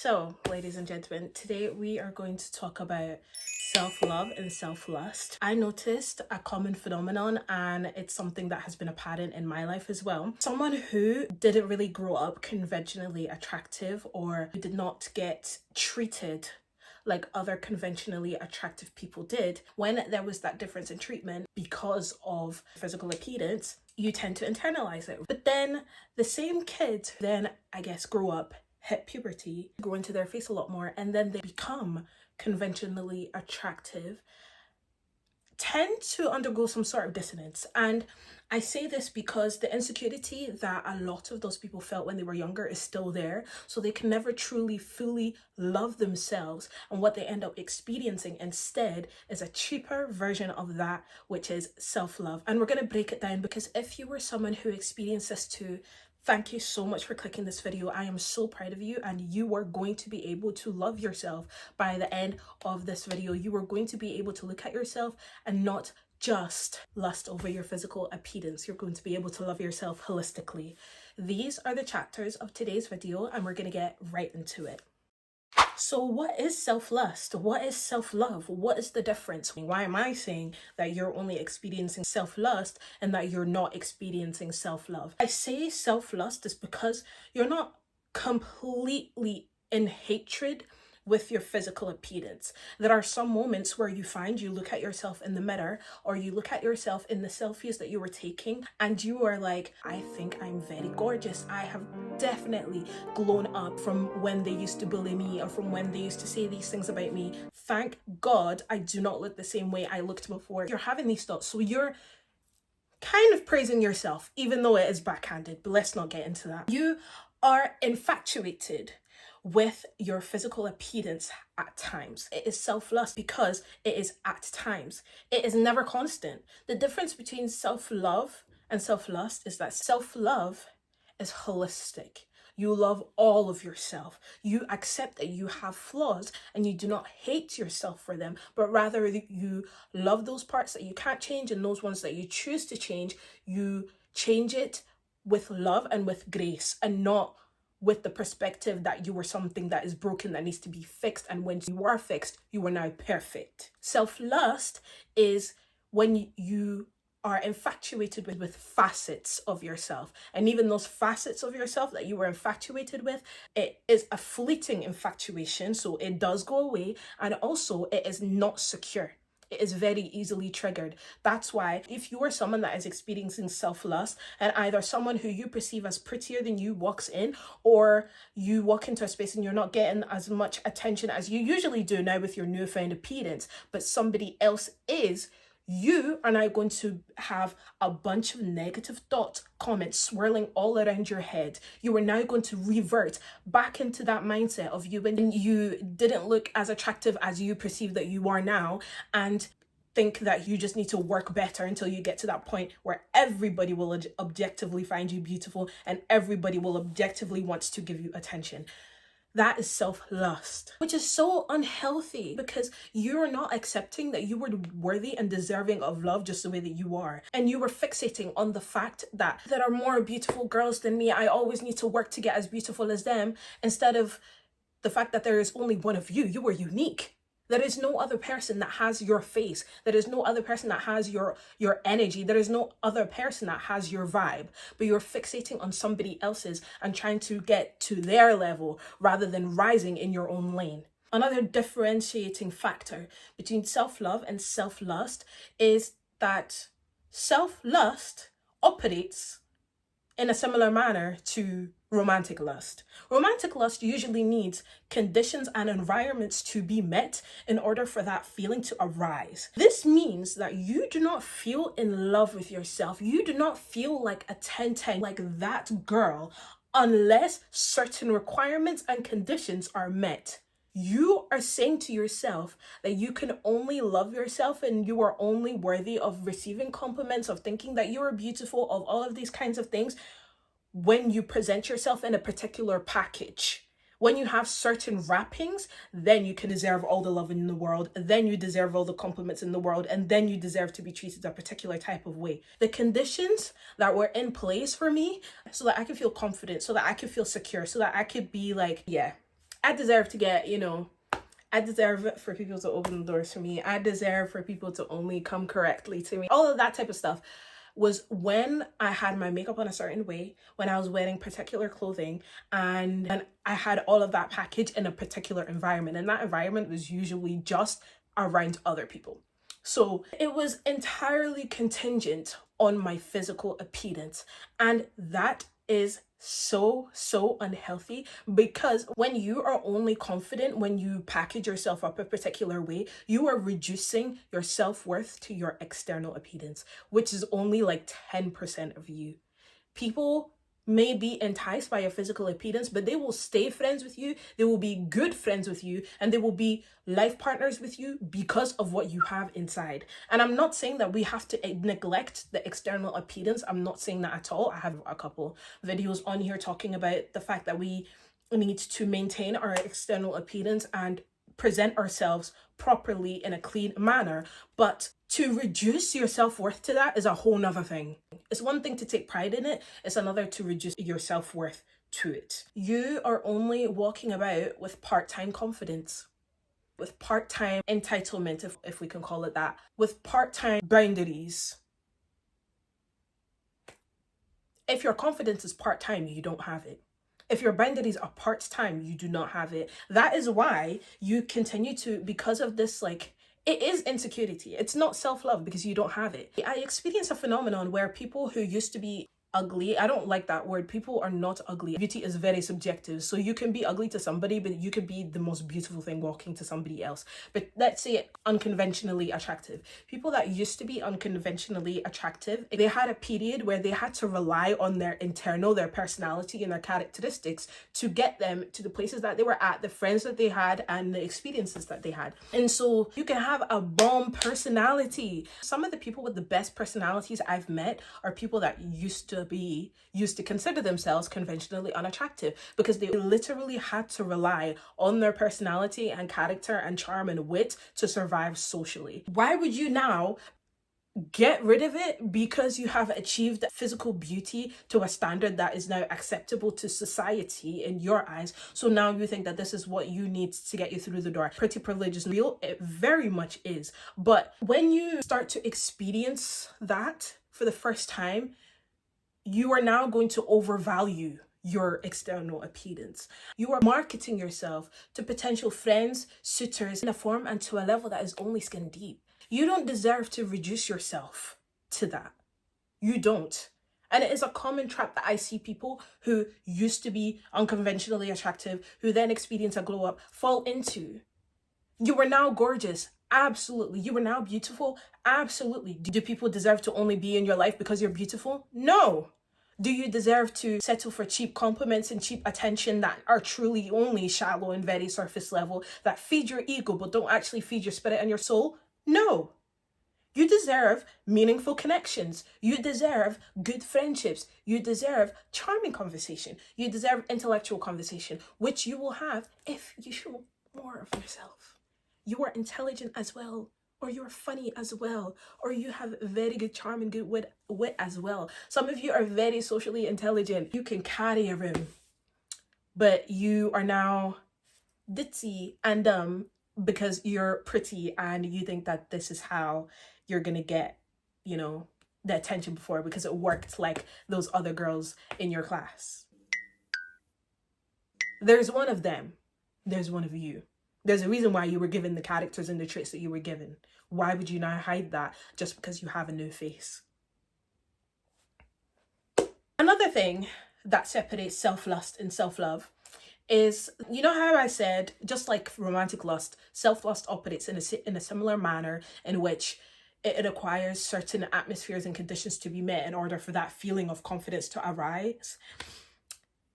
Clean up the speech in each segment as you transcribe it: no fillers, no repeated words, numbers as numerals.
So, ladies and gentlemen, today we are going to talk about self-love and self-lust. I noticed a common phenomenon, and it's something that has been a pattern in my life as well. Someone who didn't really grow up conventionally attractive, or who did not get treated like other conventionally attractive people did, when there was that difference in treatment because of physical appearance, you tend to internalize it. But then the same kids then, I guess, grow up, hit puberty, grow into their face a lot more, and then they become conventionally attractive, tend to undergo some sort of dissonance. And I say this because the insecurity that a lot of those people felt when they were younger is still there. So they can never truly, fully love themselves. And what they end up experiencing instead is a cheaper version of that, which is self-love. And we're going to break it down, because if you were someone who experienced this too, thank you so much for clicking this video. I am so proud of you, and you are going to be able to love yourself by the end of this video. You are going to be able to look at yourself and not just lust over your physical appearance. You're going to be able to love yourself holistically. These are the chapters of today's video, and we're going to get right into it. So what is self-lust? What is self-love? What is the difference? Why am I saying that you're only experiencing self-lust and that you're not experiencing self-love? I say self-lust is because you're not completely in hatred with your physical appearance. There are some moments where you look at yourself in the mirror, or you look at yourself in the selfies that you were taking, and you are like, I think I'm very gorgeous. I have definitely grown up from when they used to bully me, or from when they used to say these things about me. Thank God I do not look the same way I looked before. You're having these thoughts, so you're kind of praising yourself, even though it is backhanded, but let's not get into that. You are infatuated with your physical appearance at times. It is self-lust because it is at times. It is never constant. The difference between self-love and self-lust is that self-love is holistic. You love all of yourself. You accept that you have flaws, and you do not hate yourself for them, but rather you love those parts that you can't change, and those ones that you choose to change, you change it with love and with grace, and not with the perspective that you are something that is broken, that needs to be fixed, and when you are fixed, you are now perfect. Self-lust is when you are infatuated with facets of yourself, and even those facets of yourself that you were infatuated with, it is a fleeting infatuation, so it does go away, and also it is not secure. It is very easily triggered. That's why if you are someone that is experiencing self-lust, and either someone who you perceive as prettier than you walks in, or you walk into a space and you're not getting as much attention as you usually do now with your newfound appearance, but somebody else is, you are now going to have a bunch of negative thoughts, comments swirling all around your head. You are now going to revert back into that mindset of you when you didn't look as attractive as you perceive that you are now, and think that you just need to work better until you get to that point where everybody will objectively find you beautiful, and everybody will objectively want to give you attention. That is self-lust, which is so unhealthy, because you're not accepting that you were worthy and deserving of love just the way that you are. And you were fixating on the fact that there are more beautiful girls than me. I always need to work to get as beautiful as them, instead of the fact that there is only one of you. You are unique. There is no other person that has your face. There is no other person that has your energy. There is no other person that has your vibe. But you're fixating on somebody else's and trying to get to their level rather than rising in your own lane. Another differentiating factor between self-love and self-lust is that self-lust operates in a similar manner to romantic lust. Romantic lust usually needs conditions and environments to be met in order for that feeling to arise. This means that you do not feel in love with yourself. You do not feel like a 10/10, like that girl, unless certain requirements and conditions are met. You are saying to yourself that you can only love yourself, and you are only worthy of receiving compliments, of thinking that you are beautiful, of all of these kinds of things, when you present yourself in a particular package. When you have certain wrappings, then you can deserve all the love in the world, then you deserve all the compliments in the world, and then you deserve to be treated a particular type of way. The conditions that were in place for me so that I could feel confident, so that I could feel secure, so that I could be like, yeah, I deserve to get, I deserve for people to open the doors for me. I deserve for people to only come correctly to me. All of that type of stuff was when I had my makeup on a certain way, when I was wearing particular clothing, and I had all of that package in a particular environment. And that environment was usually just around other people. So it was entirely contingent on my physical appearance. And that is so unhealthy, because when you are only confident when you package yourself up a particular way, you are reducing your self-worth to your external appearance, which is only like 10% of you. People may be enticed by your physical appearance, but they will stay friends with you, they will be good friends with you, and they will be life partners with you because of what you have inside. And I'm not saying that we have to neglect the external appearance. I'm not saying that at all. I have a couple videos on here talking about the fact that we need to maintain our external appearance and present ourselves properly in a clean manner. But to reduce your self-worth to that is a whole nother thing. It's one thing to take pride in it, it's another to reduce your self-worth to it. You are only walking about with part-time confidence, with part-time entitlement, if we can call it that, with part-time boundaries. If your confidence is part-time, you don't have it. If your boundaries are part-time, you do not have it. That is why you continue to, because of this, like, it is insecurity. It's not self-love because you don't have it. I experienced a phenomenon where people who used to be ugly, I don't like that word. People are not ugly. Beauty is very subjective. So you can be ugly to somebody, but you could be the most beautiful thing walking to somebody else. But let's say unconventionally attractive. People that used to be unconventionally attractive, they had a period where they had to rely on their personality and their characteristics to get them to the places that they were at, the friends that they had, and the experiences that they had. And so you can have a bomb personality. Some of the people with the best personalities I've met are people that used to consider themselves conventionally unattractive, because they literally had to rely on their personality and character and charm and wit to survive socially. Why would you now get rid of it because you have achieved physical beauty to a standard that is now acceptable to society in your eyes? So now you think that this is what you need to get you through the door. Pretty privilege is real. It very much is. But when you start to experience that for the first time, you are now going to overvalue your external appearance. You are marketing yourself to potential friends, suitors in a form and to a level that is only skin deep. You don't deserve to reduce yourself to that. You don't. And it is a common trap that I see people who used to be unconventionally attractive, who then experience a glow up, fall into. You are now gorgeous. Absolutely. You are now beautiful. Absolutely. Do people deserve to only be in your life because you're beautiful? No. Do you deserve to settle for cheap compliments and cheap attention that are truly only shallow and very surface level, that feed your ego but don't actually feed your spirit and your soul? No. You deserve meaningful connections. You deserve good friendships. You deserve charming conversation. You deserve intellectual conversation, which you will have if you show more of yourself. You are intelligent as well, or you're funny as well, or you have very good charm and good wit as well. Some of you are very socially intelligent. You can carry a room, but you are now ditzy and dumb because you're pretty and you think that this is how you're gonna get, the attention before, because it worked like those other girls in your class. There's one of them. There's one of you. There's a reason why you were given the characters and the traits that you were given. Why would you now hide that just because you have a new face? Another thing that separates self-lust and self-love is, you know how I said, just like romantic lust, self-lust operates in a similar manner in which it requires certain atmospheres and conditions to be met in order for that feeling of confidence to arise.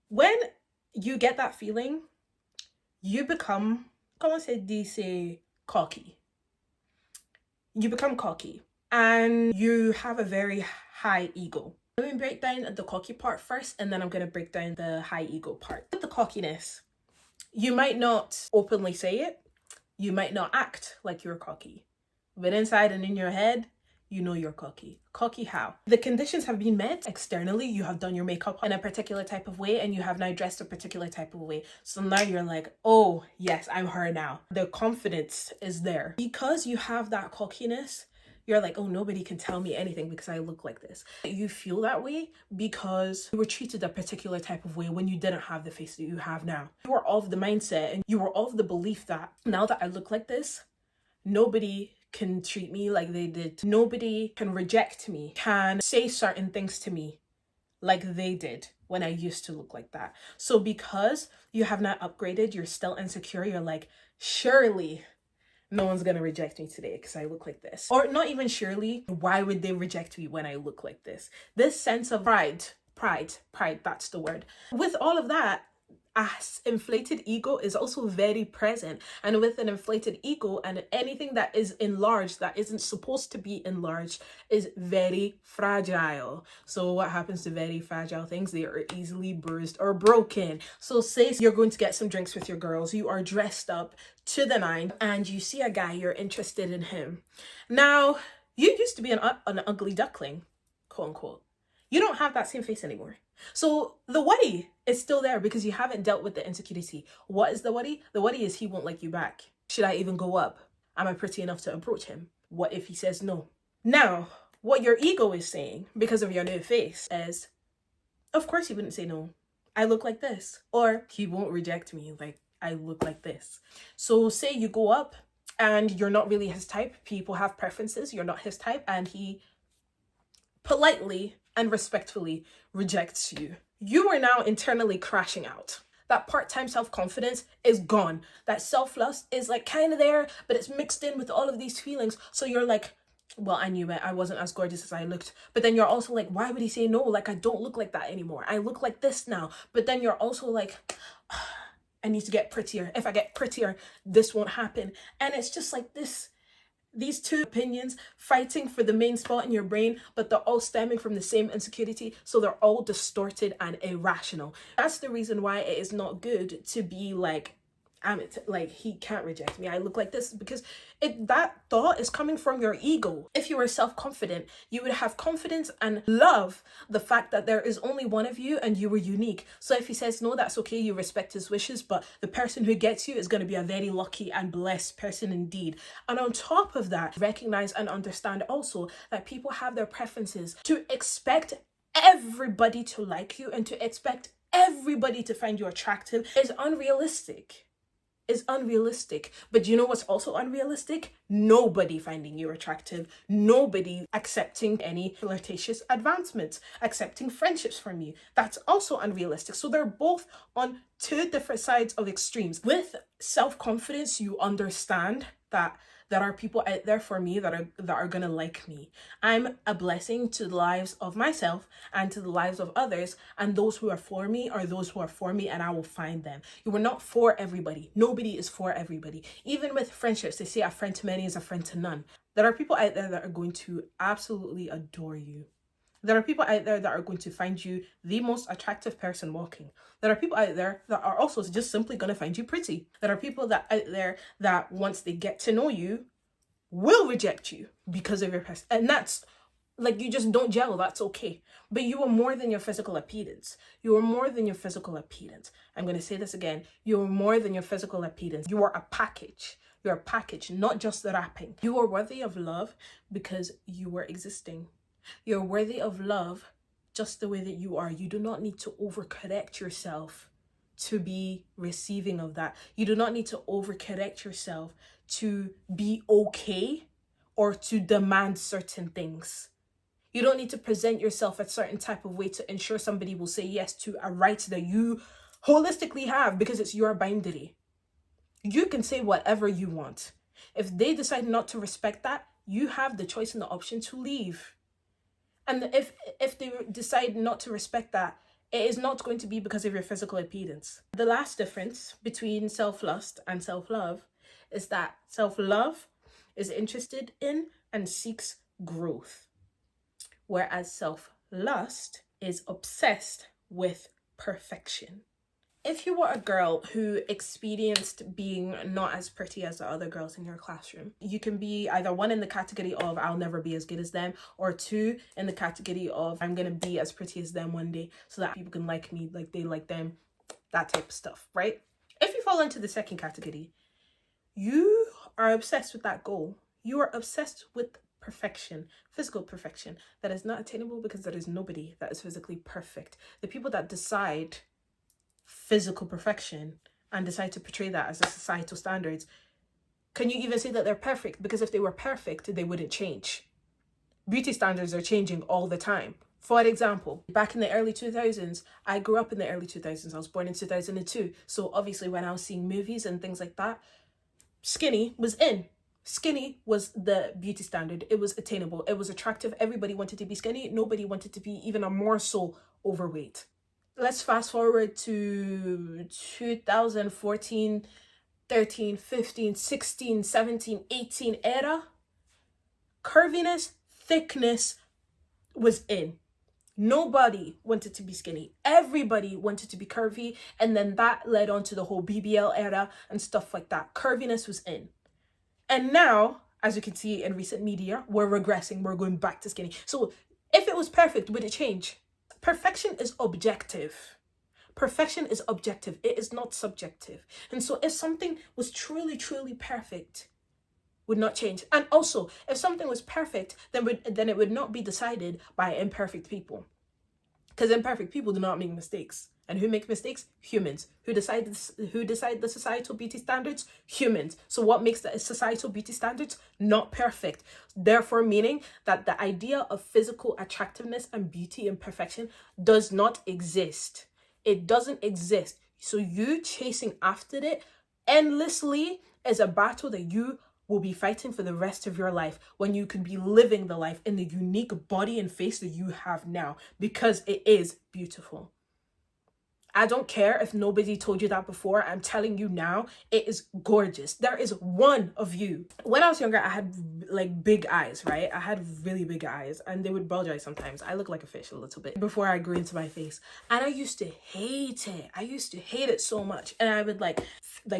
When you get that feeling, you become, cocky. You become cocky and you have a very high ego. Let me break down the cocky part first, and then I'm going to break down the high ego part. With the cockiness, you might not openly say it. You might not act like you're cocky. But inside and in your head, you know you're cocky. Cocky how? The conditions have been met externally. You have done your makeup in a particular type of way and you have now dressed a particular type of way. So now you're like, oh yes, I'm her now. The confidence is there. Because you have that cockiness, you're like, oh, nobody can tell me anything because I look like this. You feel that way because you were treated a particular type of way when you didn't have the face that you have now. You were of the mindset and you were of the belief that now that I look like this, nobody can treat me like they did. Nobody can reject me, can say certain things to me like they did when I used to look like that. So because you have not upgraded, you're still insecure, you're like, surely no one's gonna reject me today because I look like this. Or not even surely, why would they reject me when I look like this? This sense of pride, that's the word. With all of that, a inflated ego is also very present, and with an inflated ego and anything that is enlarged that isn't supposed to be enlarged is very fragile. So what happens to very fragile things? They are easily bruised or broken. So say you're going to get some drinks with your girls, you are dressed up to the nine and you see a guy, you're interested in him. Now you used to be an ugly duckling, quote unquote. You don't have that same face anymore. So the worry is still there because you haven't dealt with the insecurity. What is the worry? The worry is he won't like you back. Should I even go up? Am I pretty enough to approach him? What if he says no? Now, what your ego is saying because of your new face is, of course he wouldn't say no. I look like this. Or he won't reject me like I look like this. So say you go up and you're not really his type. People have preferences. You're not his type and he politely and respectfully rejects you. You are now internally crashing out. That part-time self-confidence is gone. That self-lust is like kind of there, but it's mixed in with all of these feelings. So you're like, well, I knew it. I wasn't as gorgeous as I looked. But then you're also like, why would he say no? Like, I don't look like that anymore. I look like this now. But then you're also like, I need to get prettier. If I get prettier, this won't happen. And it's just like these two opinions fighting for the main spot in your brain, but they're all stemming from the same insecurity, so they're all distorted and irrational. That's the reason why it is not good to be like, like he can't reject me, I look like this, because that thought is coming from your ego. If you were self-confident, you would have confidence and love the fact that there is only one of you and you were unique. So if he says no, that's okay, you respect his wishes, but the person who gets you is going to be a very lucky and blessed person indeed. And on top of that, recognize and understand also that people have their preferences. To expect everybody to like you and to expect everybody to find you attractive is unrealistic. But you know what's also unrealistic? Nobody finding you attractive, nobody accepting any flirtatious advancements, accepting friendships from you. That's also unrealistic. So they're both on two different sides of extremes. With self-confidence, you understand that there are people out there for me that are gonna like me. I'm a blessing to the lives of myself and to the lives of others, and those who are for me are those who are for me, and I will find them. You are not for everybody. Nobody is for everybody. Even with friendships, they say a friend to many is a friend to none. There are people out there that are going to absolutely adore you. There are people out there that are going to find you the most attractive person walking. There are people out there that are also just simply going to find you pretty. There are people out there that once they get to know you, will reject you because of your person. And that's like, you just don't gel, that's okay. But you are more than your physical appearance. You are more than your physical appearance. I'm going to say this again. You are more than your physical appearance. You are a package. You're a package, not just the wrapping. You are worthy of love because you are existing. You're worthy of love just the way that you are. You do not need to overcorrect yourself to be receiving of that. You do not need to overcorrect yourself to be okay or to demand certain things. You don't need to present yourself a certain type of way to ensure somebody will say yes to a right that you holistically have because it's your boundary. You can say whatever you want. If they decide not to respect that, you have the choice and the option to leave. And if they decide not to respect that, it is not going to be because of your physical appearance. The last difference between self-lust and self-love is that self-love is interested in and seeks growth, whereas self-lust is obsessed with perfection. If you were a girl who experienced being not as pretty as the other girls in your classroom, you can be either one in the category of I'll never be as good as them, or two in the category of I'm gonna be as pretty as them one day so that people can like me like they like them, that type of stuff, right? If you fall into the second category, you are obsessed with that goal. You are obsessed with perfection, physical perfection that is not attainable because there is nobody that is physically perfect. The people that decide physical perfection and decide to portray that as a societal standards, can you even say that they're perfect? Because if they were perfect, they wouldn't change. Beauty standards are changing all the time. For example, back in the early 2000s, I grew up in the early 2000s. I was born in 2002. So obviously when I was seeing movies and things like that, skinny was in. Skinny was the beauty standard. It was attainable. It was attractive. Everybody wanted to be skinny. Nobody wanted to be even a morsel overweight. Let's fast forward to 2014, 13, 15, 16, 17, 18 era. Curviness, thickness was in. Nobody wanted to be skinny. Everybody wanted to be curvy. And then that led on to the whole BBL era and stuff like that. Curviness was in. And now, as you can see in recent media, we're regressing. We're going back to skinny. So if it was perfect, would it change? Perfection is objective. Perfection is objective. It is not subjective. And so if something was truly, truly perfect, would not change. And also, if something was perfect, then it would not be decided by imperfect people. Because imperfect people do not make mistakes. And who make mistakes? Humans. Who decide the societal beauty standards? Humans. So what makes the societal beauty standards not perfect? Therefore, meaning that the idea of physical attractiveness and beauty and perfection does not exist. It doesn't exist. So you chasing after it endlessly is a battle that you will be fighting for the rest of your life, when you could be living the life in the unique body and face that you have now, because it is beautiful. I don't care if nobody told you that before. I'm telling you now, it is gorgeous. There is one of you. When I was younger, I had like big eyes, right? I had really big eyes and they would bulge out sometimes. I look like a fish a little bit before I grew into my face. And I used to hate it. I used to hate it so much. And I would like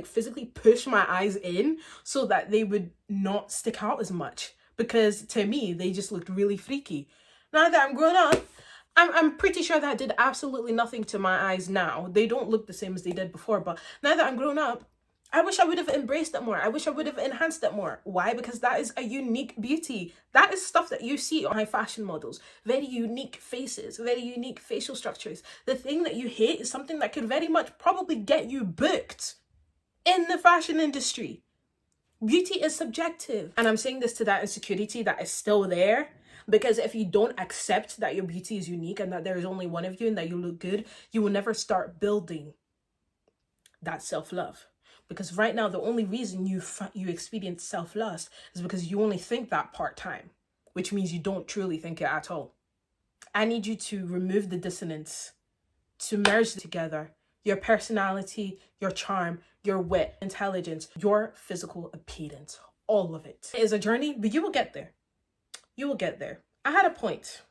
physically push my eyes in so that they would not stick out as much. Because to me, they just looked really freaky. Now that I'm grown up, I'm pretty sure that did absolutely nothing to my eyes now. They don't look the same as they did before, but now that I'm grown up, I wish I would have embraced it more. I wish I would have enhanced it more. Why? Because that is a unique beauty. That is stuff that you see on high fashion models. Very unique faces, very unique facial structures. The thing that you hate is something that could very much probably get you booked in the fashion industry. Beauty is subjective. And I'm saying this to that insecurity that is still there. Because if you don't accept that your beauty is unique and that there is only one of you and that you look good, you will never start building that self-love. Because right now, the only reason you experience self-lust is because you only think that part-time, which means you don't truly think it at all. I need you to remove the dissonance, to merge together your personality, your charm, your wit, intelligence, your physical appearance, all of it. It is a journey, but you will get there. You will get there. I had a point.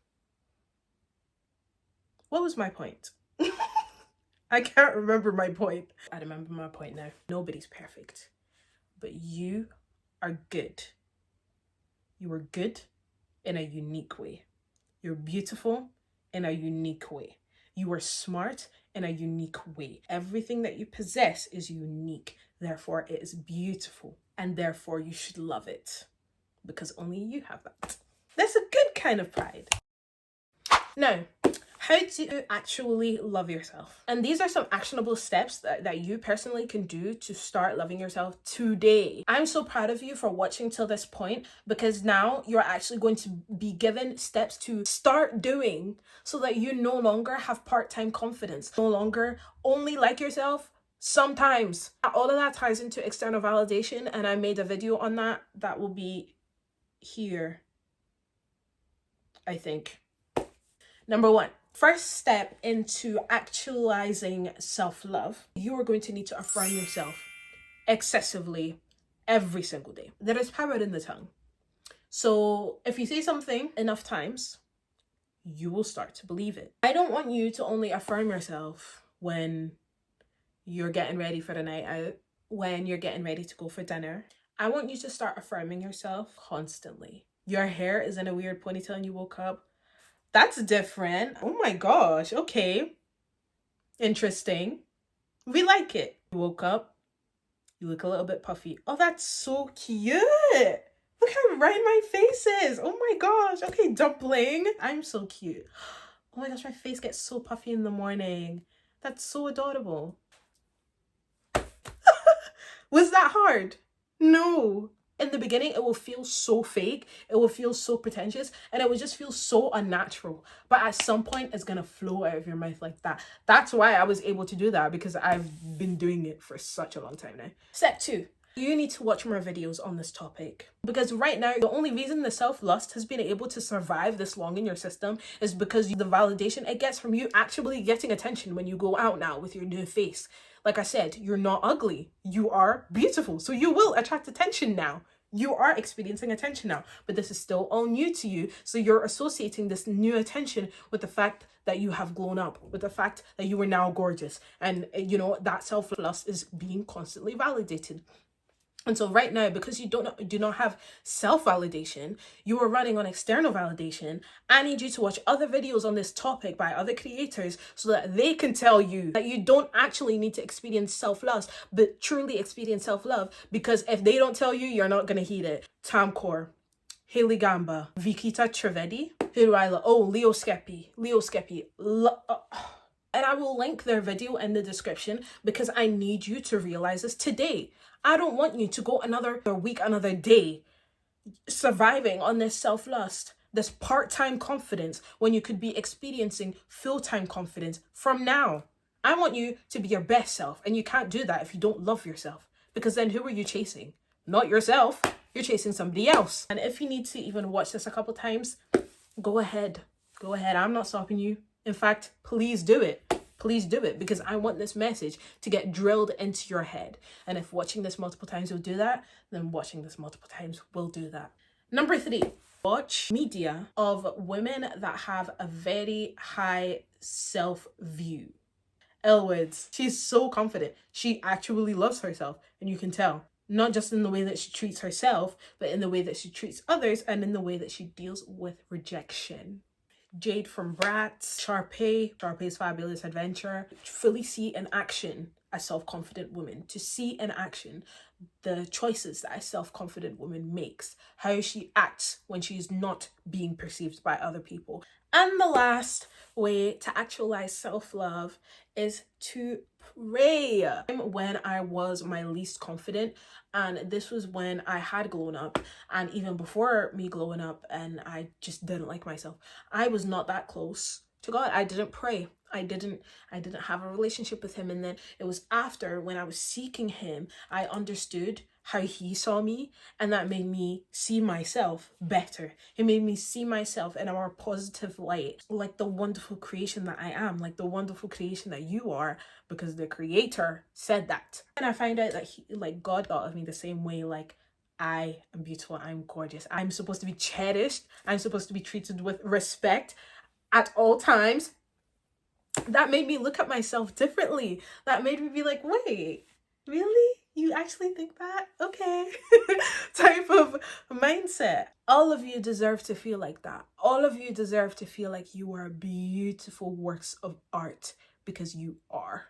What was my point? I can't remember my point. I remember my point now. Nobody's perfect, but you are good. You are good in a unique way. You're beautiful in a unique way. You are smart in a unique way. Everything that you possess is unique. Therefore, it is beautiful. And therefore, you should love it. Because only you have that. That's a good kind of pride. Now, how to actually love yourself. And these are some actionable steps that you personally can do to start loving yourself today. I'm so proud of you for watching till this point, because now you're actually going to be given steps to start doing so that you no longer have part-time confidence, no longer only like yourself sometimes. All of that ties into external validation, and I made a video on that. That will be here, I think. Number one, first step into actualizing self-love, you are going to need to affirm yourself excessively every single day. There is power in the tongue. So if you say something enough times, you will start to believe it. I don't want you to only affirm yourself when you're getting ready for the night out, when you're getting ready to go for dinner. I want you to start affirming yourself constantly. Your hair is in a weird ponytail and you woke up. That's different. Oh my gosh. Okay. Interesting. We like it. You woke up. You look a little bit puffy. Oh, that's so cute. Look how red my face is. Oh my gosh. Okay, duckling. I'm so cute. Oh my gosh, my face gets so puffy in the morning. That's so adorable. Was that hard? No. In the beginning, it will feel so fake. It will feel so pretentious. And it will just feel so unnatural. But at some point, it's going to flow out of your mouth like that. That's why I was able to do that, because I've been doing it for such a long time now. Step 2. You need to watch more videos on this topic, because right now the only reason the self-lust has been able to survive this long in your system is because the validation it gets from you actually getting attention when you go out now with your new face. Like I said, you're not ugly, you are beautiful, so you will attract attention now. You are experiencing attention now, but this is still all new to you. So you're associating this new attention with the fact that you have grown up, with the fact that you are now gorgeous, and you know that self-lust is being constantly validated. And so right now, because you do not have self-validation, you are running on external validation. I need you to watch other videos on this topic by other creators so that they can tell you that you don't actually need to experience self-lust, but truly experience self-love. Because if they don't tell you, you're not going to heed it. Tamkor, Haley Gamba, Vikita Trivedi, Hiruila, Leo Skepi. And I will link their video in the description, because I need you to realize this today. I don't want you to go another week, another day surviving on this self-lust, this part-time confidence, when you could be experiencing full-time confidence from now. I want you to be your best self, and you can't do that if you don't love yourself, because then who are you chasing? Not yourself. You're chasing somebody else. And if you need to even watch this a couple times, go ahead. Go ahead. I'm not stopping you. In fact, please do it. Please do it, because I want this message to get drilled into your head. And if watching this multiple times will do that, then watching this multiple times will do that. Number 3, watch media of women that have a very high self-view. Elwoods, she's so confident. She actually loves herself, and you can tell. Not just in the way that she treats herself, but in the way that she treats others, and in the way that she deals with rejection. Jade from Bratz, Sharpay's Fabulous Adventure, fully see in action a self-confident woman, to see in action the choices that a self-confident woman makes, how she acts when she is not being perceived by other people. And the last way to actualize self-love is to pray. When I was my least confident, and this was when I had grown up, and even before me growing up, and I just didn't like myself. I was not that close to God. I didn't pray. I didn't have a relationship with him. And then it was after, when I was seeking him, I understood how he saw me, and that made me see myself better. It made me see myself in a more positive light, like the wonderful creation that I am, like the wonderful creation that you are, because the creator said that. And I find out that God thought of me the same way. Like, I am beautiful, I'm gorgeous, I'm supposed to be cherished, I'm supposed to be treated with respect at all times. That made me look at myself differently. That made me be like, wait, really? You actually think that? Okay. Type of mindset. All of you deserve to feel like that. All of you deserve to feel like you are beautiful works of art, because you are.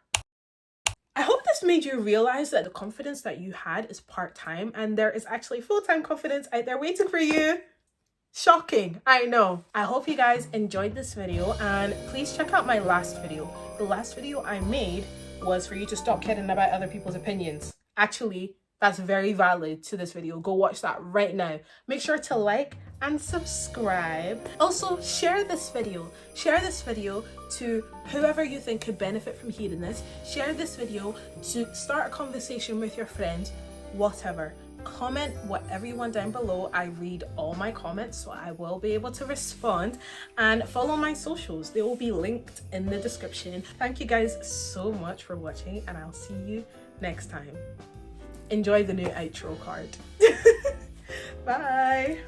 I hope this made you realize that the confidence that you had is part-time, and there is actually full-time confidence out there waiting for you. Shocking, I know. I hope you guys enjoyed this video, and please check out my last video. The last video I made was for you to stop caring about other people's opinions. Actually, that's very valid to this video. Go watch that right now. Make sure to like and subscribe. Also, share this video. Share this video to whoever you think could benefit from hearing this. Share this video to start a conversation with your friends, whatever. Comment whatever you want down below. I read all my comments, so I will be able to respond. And follow my socials. They will be linked in the description. Thank you guys so much for watching, and I'll see you next time. Enjoy the new outro card. Bye.